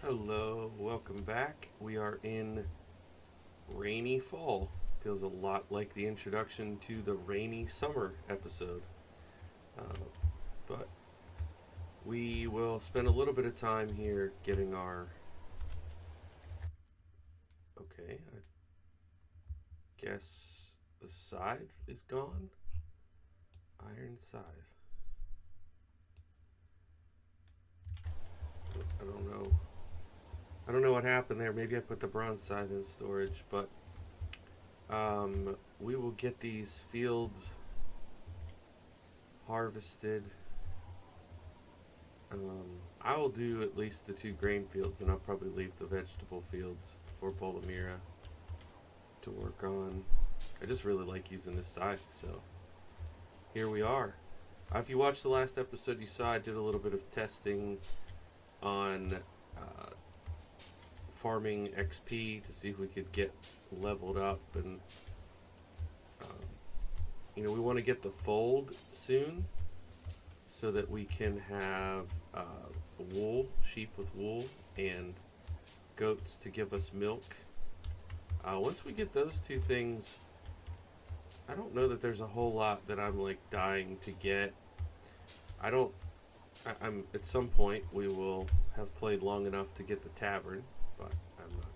Hello, welcome back. We are in rainy fall. Feels a lot like the introduction to the rainy summer episode. Uh, but we will spend a little bit of time here getting our. Okay, I guess the scythe is gone. Iron scythe. I don't know. I don't know what happened there. Maybe I put the bronze scythe in storage, but we will get these fields harvested. I will do at least the two grain fields, and I'll probably leave the vegetable fields for Bolomira to work on. I just really like using this scythe, so here we are. If you watched the last episode, you saw I did a little bit of testing on farming XP to see if we could get leveled up, and we want to get the fold soon so that we can have wool, sheep with wool, and goats to give us milk. Once we get those two things, I don't know that there's a whole lot that I'm like dying to get. I'm at some point we will have played long enough to get the tavern, but I'm not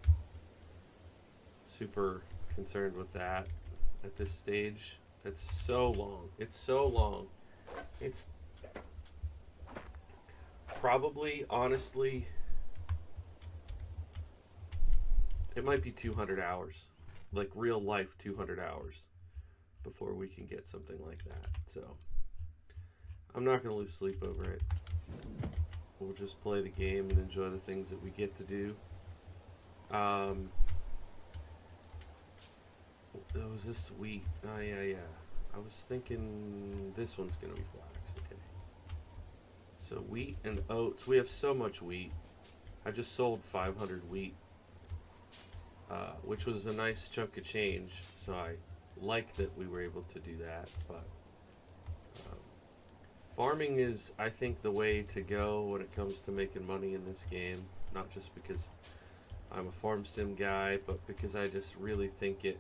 super concerned with that at this stage. It's so long. It's probably, honestly, it might be 200 hours, like real life 200 hours before we can get something like that. So I'm not going to lose sleep over it. We'll just play the game and enjoy the things that we get to do. Was this wheat? Oh, yeah. I was thinking this one's going to be flax. Okay. So wheat and oats. We have so much wheat. I just sold 500 wheat, which was a nice chunk of change. So I like that we were able to do that. But farming is, I think, the way to go when it comes to making money in this game. Not just because I'm a farm sim guy, but because I just really think it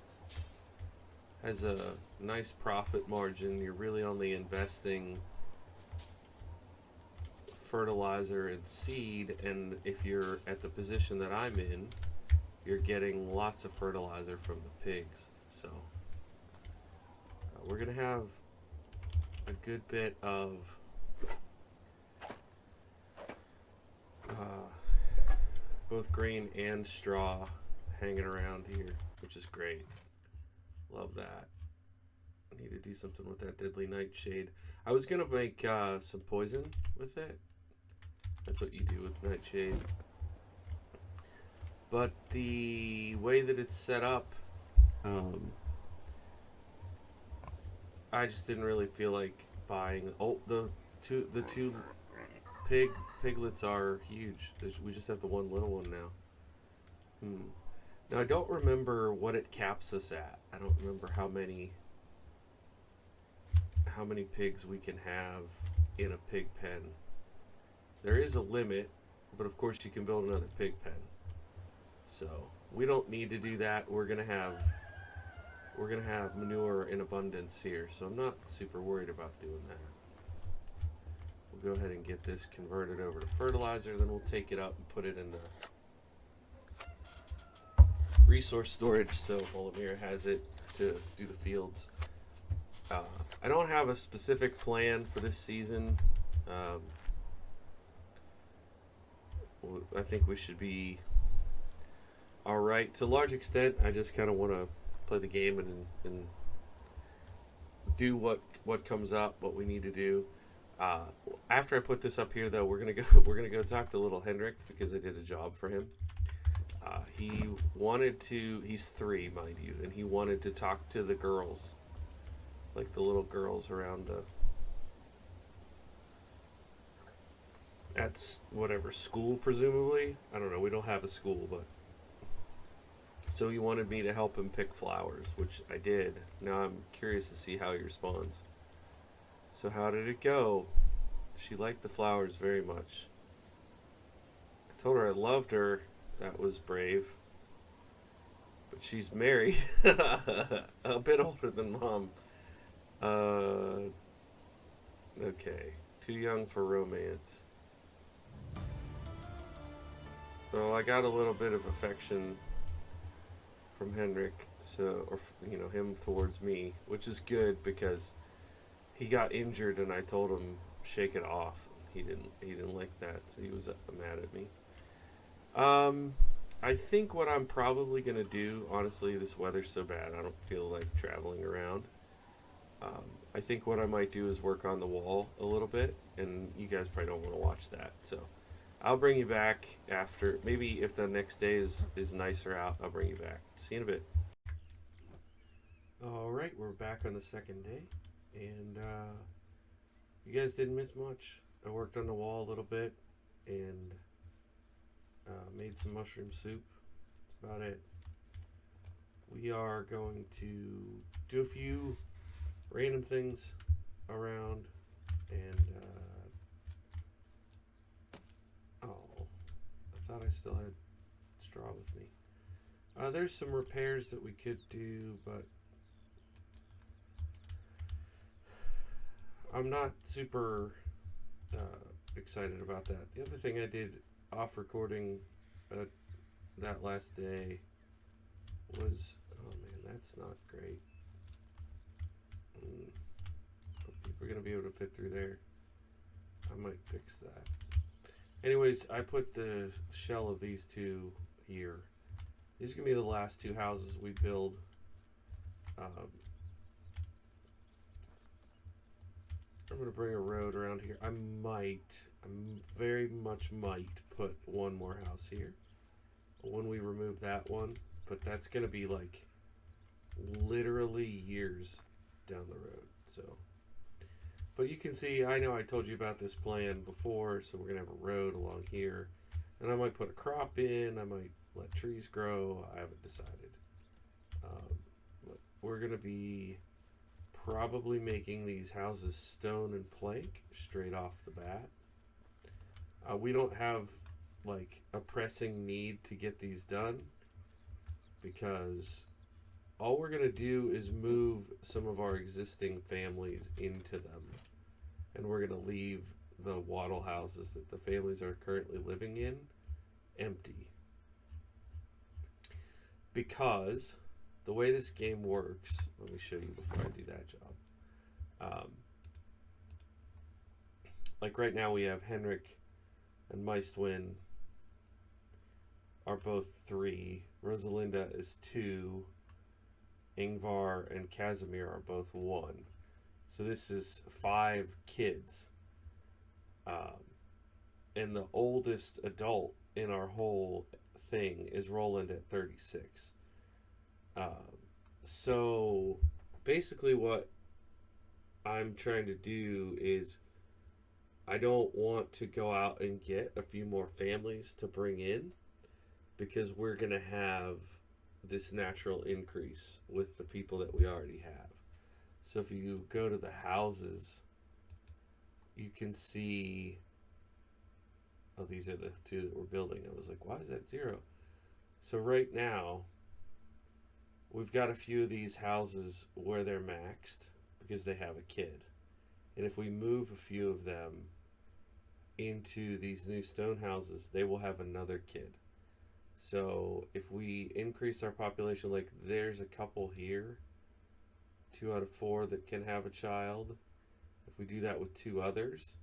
has a nice profit margin. You're really only investing fertilizer and seed, and if you're at the position that I'm in, you're getting lots of fertilizer from the pigs. So we're gonna have a good bit of both grain and straw hanging around here, which is great. Love that. I need to do something with that deadly nightshade. I was gonna make some poison with it. That's what you do with nightshade. But the way that it's set up, I just didn't really feel like buying. Oh, the two piglets are huge. We just have the one little one now. Now I don't remember what it caps us at. I don't remember how many pigs we can have in a pig pen. There is a limit, but of course you can build another pig pen. So we don't need to do that. We're gonna have manure in abundance here, so I'm not super worried about doing that. We'll go ahead and get this converted over to fertilizer, then we'll take it up and put it in the resource storage so Bolomir has it to do the fields. I don't have a specific plan for this season. I think we should be alright. To a large extent, I just kind of want to play the game and do what comes up, what we need to do. After I put this up here, though, we're gonna go talk to little Hendrik because I did a job for him. He wanted to. He's 3, mind you, and he wanted to talk to the girls, like the little girls around at whatever school, presumably. I don't know. We don't have a school, but so he wanted me to help him pick flowers, which I did. Now I'm curious to see how he responds. So how did it go? She liked the flowers very much. I Told her I loved her. That was brave. But she's married. A bit older than Mom. Uh, okay. Too young for romance. Well, I got a little bit of affection from Henrik, so, or him towards me, which is good because he got injured and I told him shake it off. He didn't like that, so he was mad at me. I think what I'm probably gonna do, honestly, this weather's so bad, I don't feel like traveling around. I think what I might do is work on the wall a little bit, and you guys probably don't want to watch that, so I'll bring you back after. Maybe if the next day is nicer out, I'll bring you back. See you in a bit. All right, we're back on the second day, and you guys didn't miss much. I worked on the wall a little bit, and made some mushroom soup. That's about it. We are going to do a few random things around, and oh, I thought I still had straw with me. There's some repairs that we could do, but I'm not super excited about that. The other thing I did off recording that last day was, oh man, that's not great. We're gonna be able to fit through there. I might fix that. Anyways, I put the shell of these two here. These are gonna be the last two houses we build. I'm gonna bring a road around here. I very much might put one more house here when we remove that one, but that's gonna be like literally years down the road. So, but you can see, I know I told you about this plan before, so we're gonna have a road along here, and I might put a crop in, I might let trees grow, I haven't decided. But we're gonna be probably making these houses stone and plank straight off the bat. We don't have like a pressing need to get these done because all we're going to do is move some of our existing families into them, and we're going to leave the wattle houses that the families are currently living in empty. Because the way this game works, let me show you before I do that job. Like right now we have Henrik and Maestwin are both 3. Rosalinda is 2. Ingvar and Casimir are both 1. So this is 5 kids. And the oldest adult in our whole thing is Roland at 36. So basically what I'm trying to do is I don't want to go out and get a few more families to bring in because we're going to have this natural increase with the people that we already have. So if you go to the houses, you can see, oh, these are the 2 that we're building. I was like, why is that 0? So right now, we've got a few of these houses where they're maxed because they have a kid. And if we move a few of them into these new stone houses, they will have another kid. So if we increase our population, like there's a couple here, 2 out of 4 that can have a child. If we do that with 2 others,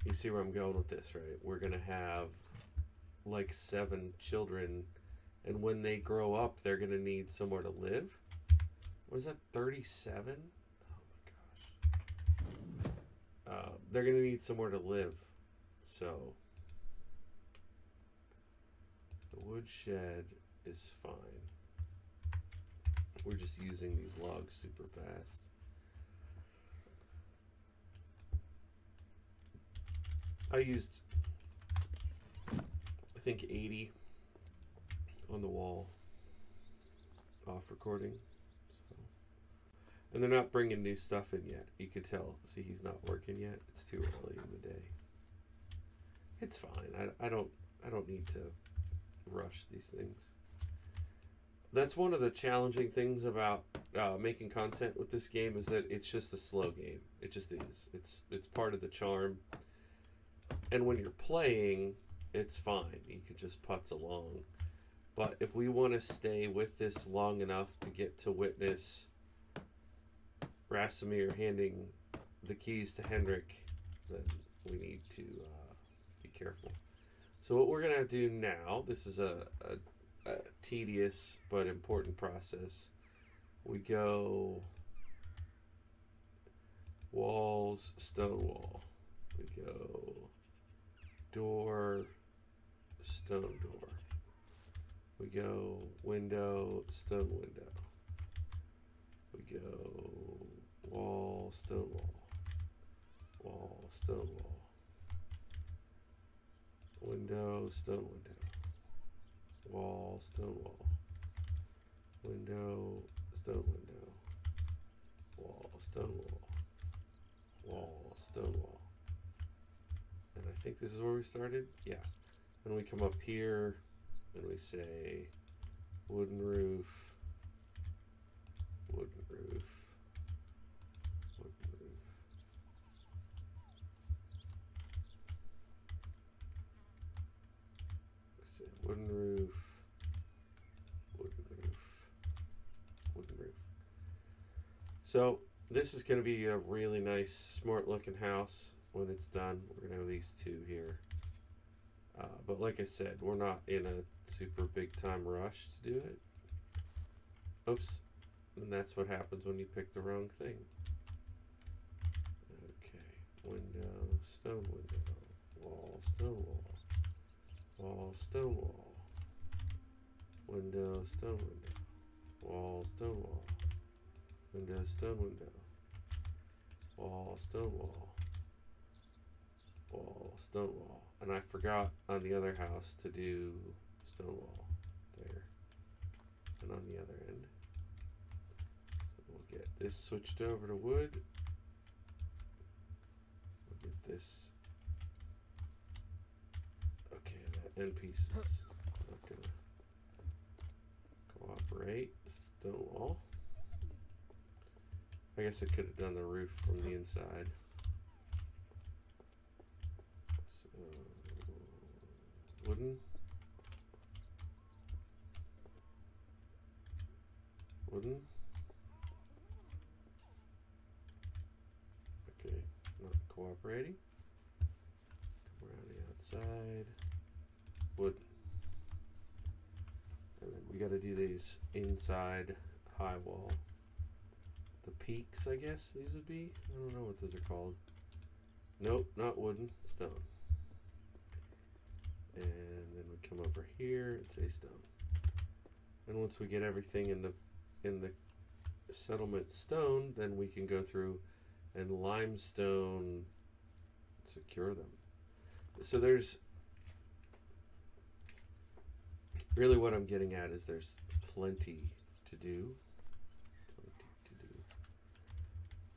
you see where I'm going with this, right? We're going to have like 7 children, and when they grow up, they're going to need somewhere to live. What is that, 37? Oh my gosh. They're going to need somewhere to live. So the wood shed is fine. We're just using these logs super fast. I used, I think, 80 on the wall off recording. So. And they're not bringing new stuff in yet. You can tell. See, he's not working yet. It's too early in the day. it's fine. I don't need to rush these things. That's one of the challenging things about making content with this game, is that it's just a slow game. It just is. It's part of the charm. And when you're playing, it's fine. You could just putz along. But if we want to stay with this long enough to get to witness Rasimir handing the keys to Hendrik, then we need to be careful. So what we're going to do now, this is a tedious but important process. We go walls, stone wall. We go door, stone door. We go window, stone window. We go wall, stone wall. Wall, stone wall. Window, stone window. Wall, stone wall. Window, stone window. Wall, stone wall. Wall, stone wall. And I think this is where we started? Yeah. Then we come up here and we say wooden roof, wooden roof, wooden roof. Say wooden roof, wooden roof, wooden roof. So this is going to be a really nice, smart looking house when it's done. We're going to have these two here. But like I said, we're not in a super big time rush to do it. Oops. And that's what happens when you pick the wrong thing. Okay. Window, stone window. Wall, stone wall. Wall, stone wall. Window, stone window. Wall, stone wall. Window, stone window. Wall, stone wall. Wall, stone wall. And I forgot on the other house to do stone wall there. And on the other end. So we'll get this switched over to wood. We'll get this. Okay, that end piece is not going to cooperate. Stone wall. I guess I could have done the roof from the inside. So, wooden. Wooden. Okay, not cooperating. Come around the outside. Wooden. And then we got to do these inside high wall. The peaks, I guess these would be. I don't know what those are called. Nope, not wooden, stone. And then we come over here and say stone. And once we get everything in the settlement stone, then we can go through and limestone secure them. So there's really, what I'm getting at is there's plenty to do.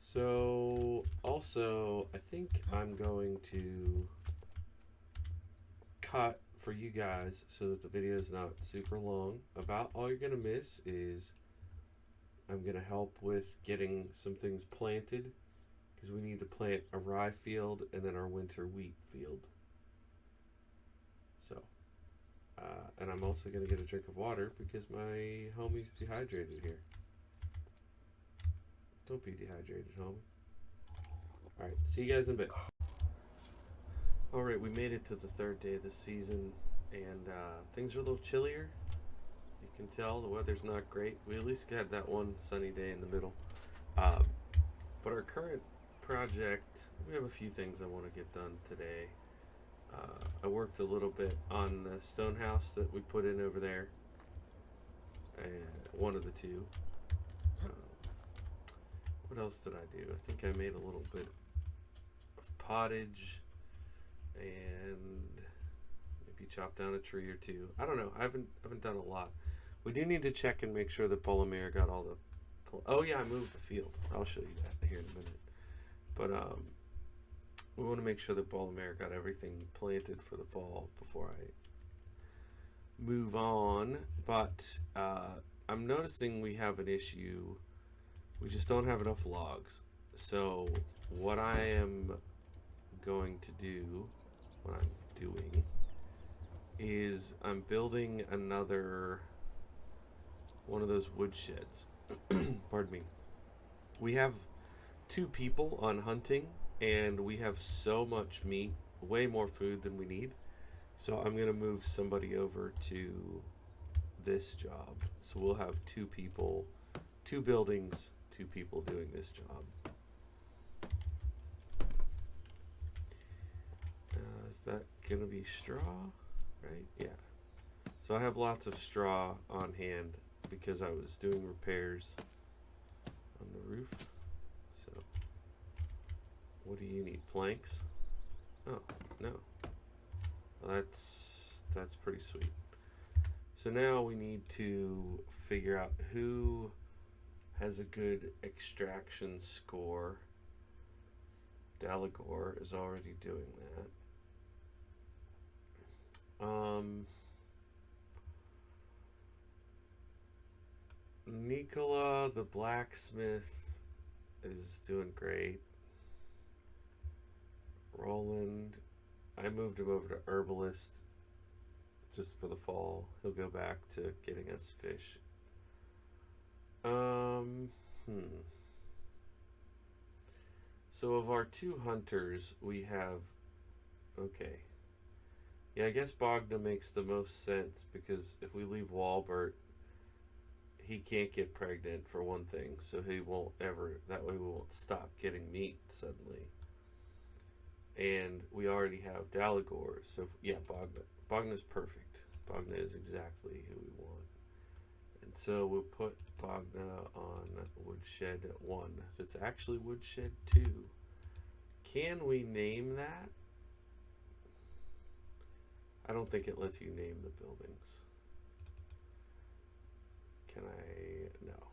So also, I think I'm going to cut for you guys so that the video is not super long. About all you're going to miss is I'm going to help with getting some things planted, because we need to plant a rye field and then our winter wheat field. So, and I'm also going to get a drink of water because my homie's dehydrated here. Don't be dehydrated, homie. Alright, see you guys in a bit. Alright, we made it to the third day of the season, and things are a little chillier. You can tell the weather's not great. We at least had that one sunny day in the middle. But our current project, we have a few things I want to get done today. I worked a little bit on the stone house that we put in over there. And one of the two. What else did I do? I think I made a little bit of pottage and maybe chopped down a tree or two. I don't know. I haven't done a lot. We do need to check and make sure that Polomir got all the... Oh yeah, I moved the field. I'll show you that here in a minute. But we want to make sure that Ball and Mare got everything planted for the fall before I move on. But I'm noticing we have an issue. We just don't have enough logs. So what I am going to do, what I'm doing, is I'm building another one of those wood sheds. Pardon me. We have 2 people on hunting, and we have so much meat, way more food than we need. So I'm going to move somebody over to this job. So we'll have 2 people, 2 buildings, 2 people doing this job. Is that going to be straw? Right? Yeah. So I have lots of straw on hand because I was doing repairs on the roof. So what do you need? Planks? Oh, no. Well, that's pretty sweet. So now we need to figure out who has a good extraction score. Dalagor is already doing that. Nicola the blacksmith is doing great. Roland, I moved him over to herbalist just for the fall. He'll go back to getting us fish. So of our 2 hunters, we have, okay. Yeah, I guess Bogna makes the most sense because if we leave Walbert, he can't get pregnant for one thing, so he won't ever, that way we won't stop getting meat suddenly. And we already have Dalagor, so yeah, Bogna's perfect. Bogna is exactly who we want. And so we'll put Bogna on Woodshed 1. So it's actually Woodshed 2. Can we name that? I don't think it lets you name the buildings. Can I? No.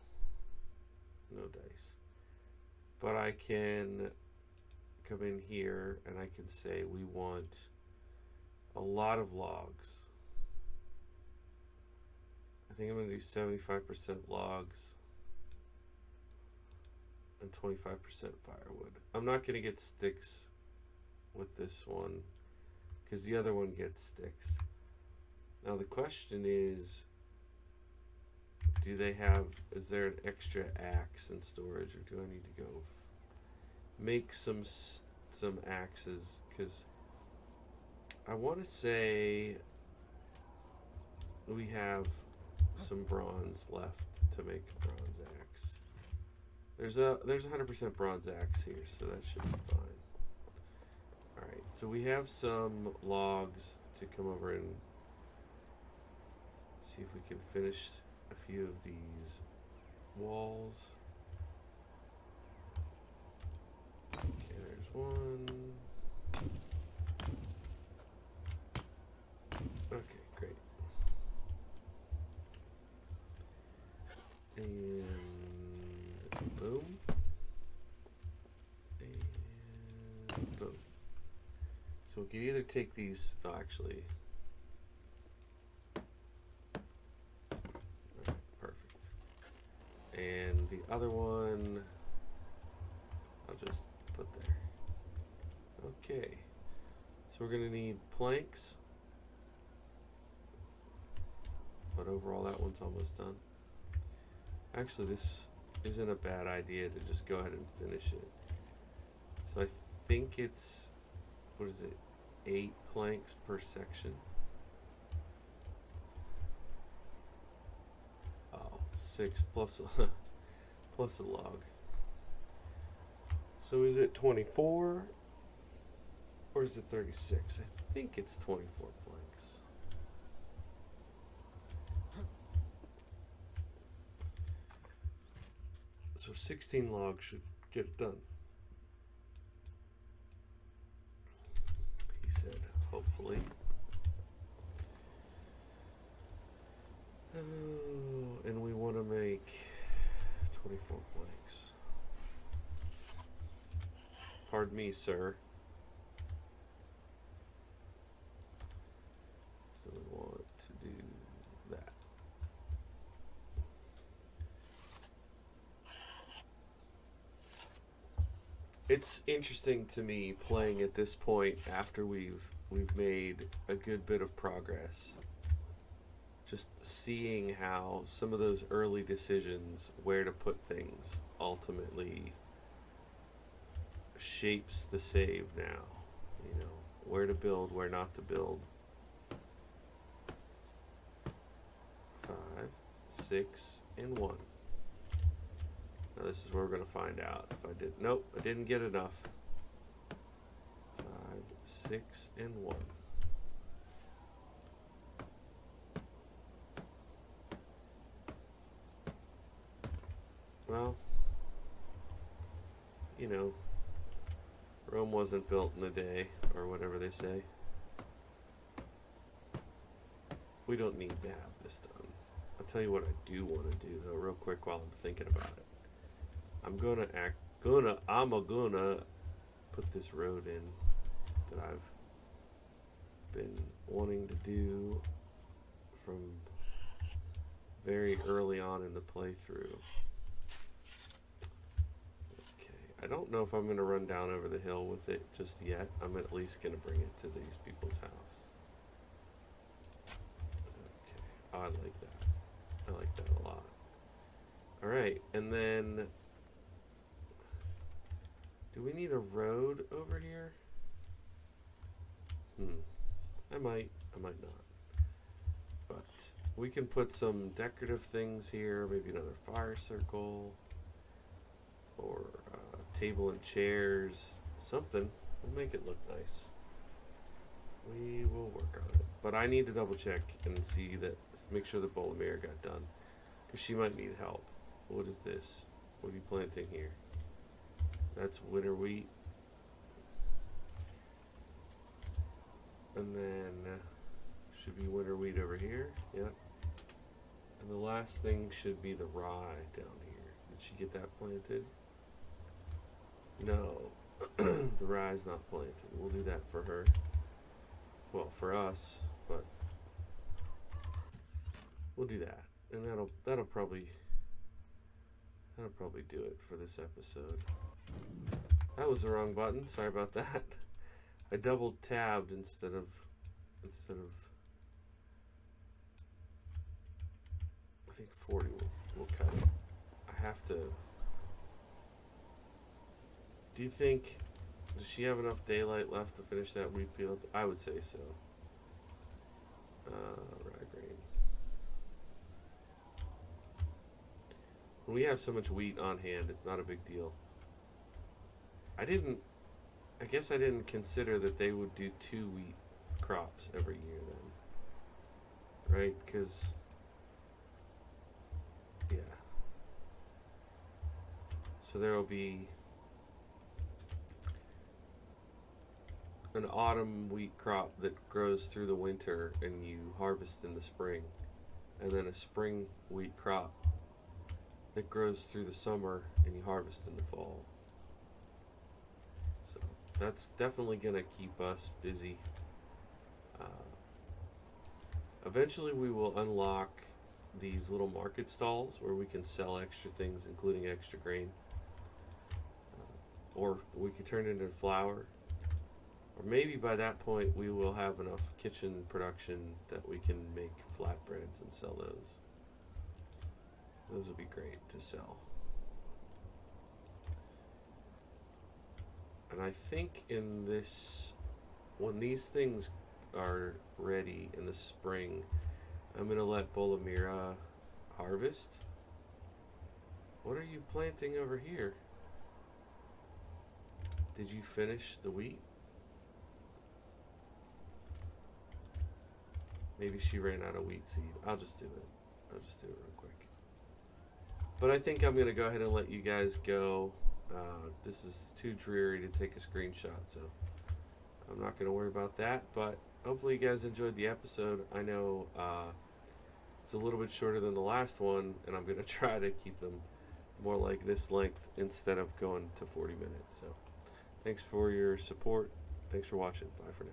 No dice. But I can come in here and I can say we want a lot of logs. I think I'm going to do 75% logs and 25% firewood. I'm not going to get sticks with this one because the other one gets sticks. Now the question is, do they have, is there an extra axe in storage, or do I need to go make some axes? Because I want to say we have some bronze left to make a bronze axe. There's 100% bronze axe here, so that should be fine. Alright, so we have some logs to come over and see if we can finish a few of these walls. Okay, there's one. Okay, great. And boom. And boom. So we can either take these, oh, actually. Alright, perfect. And the other one, I'll just put there. Okay. So we're going to need planks. But overall, that one's almost done. Actually, this isn't a bad idea to just go ahead and finish it. So I think it's, what is it, 8 planks per section. Oh, 6 plus plus a log. So is it 24 or is it 36? I think it's 24 planks. So 16 logs should get it done. He said, hopefully. Oh, and we want to make 24 planks. Pardon me, sir. So we want to do that. It's interesting to me playing at this point after we've made a good bit of progress. Just seeing how some of those early decisions, where to put things, ultimately shapes the save now. You know, where to build, where not to build. 5, 6, and 1. Now this is where we're going to find out if I did. Nope, I didn't get enough. 5, 6, and 1. Well, you know, Rome wasn't built in a day, or whatever they say. We don't need to have this done. I'll tell you what I do want to do, though, real quick while I'm thinking about it. I'm gonna put this road in that I've been wanting to do from very early on in the playthrough. I don't know if I'm going to run down over the hill with it just yet. I'm at least going to bring it to these people's house. Okay. Oh, I like that. I like that a lot. Alright, and then... do we need a road over here? I might not. But we can put some decorative things here. Maybe another fire circle. Or table and chairs, something. We'll make it look nice. We will work on it. But I need to double check and see that, make sure that Bolamir got done. Because she might need help. What is this? What are you planting here? That's winter wheat. And then should be winter wheat over here. Yep. And the last thing should be the rye down here. Did she get that planted? No, the rye's not planted. We'll do that for her. Well, for us, but we'll do that, and that'll probably do it for this episode. That was the wrong button. Sorry about that. I double tabbed instead of. I think 40 will cut it. I have to. Do you think, does she have enough daylight left to finish that wheat field? I would say so. Rye grain. When we have so much wheat on hand, it's not a big deal. I guess I didn't consider that they would do 2 wheat crops every year then. Right? Because, yeah. So there will be an autumn wheat crop that grows through the winter and you harvest in the spring, and then a spring wheat crop that grows through the summer and you harvest in the fall. So that's definitely gonna keep us busy. Eventually we will unlock these little market stalls where we can sell extra things, including extra grain, or we could turn it into flour. Or maybe by that point we will have enough kitchen production that we can make flatbreads and sell those. Those would be great to sell. And I think in this, when these things are ready in the spring, I'm going to let Bolamira harvest. What are you planting over here? Did you finish the wheat? Maybe she ran out of wheat seed. I'll just do it. I'll just do it real quick. But I think I'm going to go ahead and let you guys go. This is too dreary to take a screenshot, so I'm not going to worry about that. But hopefully you guys enjoyed the episode. I know it's a little bit shorter than the last one, and I'm going to try to keep them more like this length instead of going to 40 minutes. So thanks for your support. Thanks for watching. Bye for now.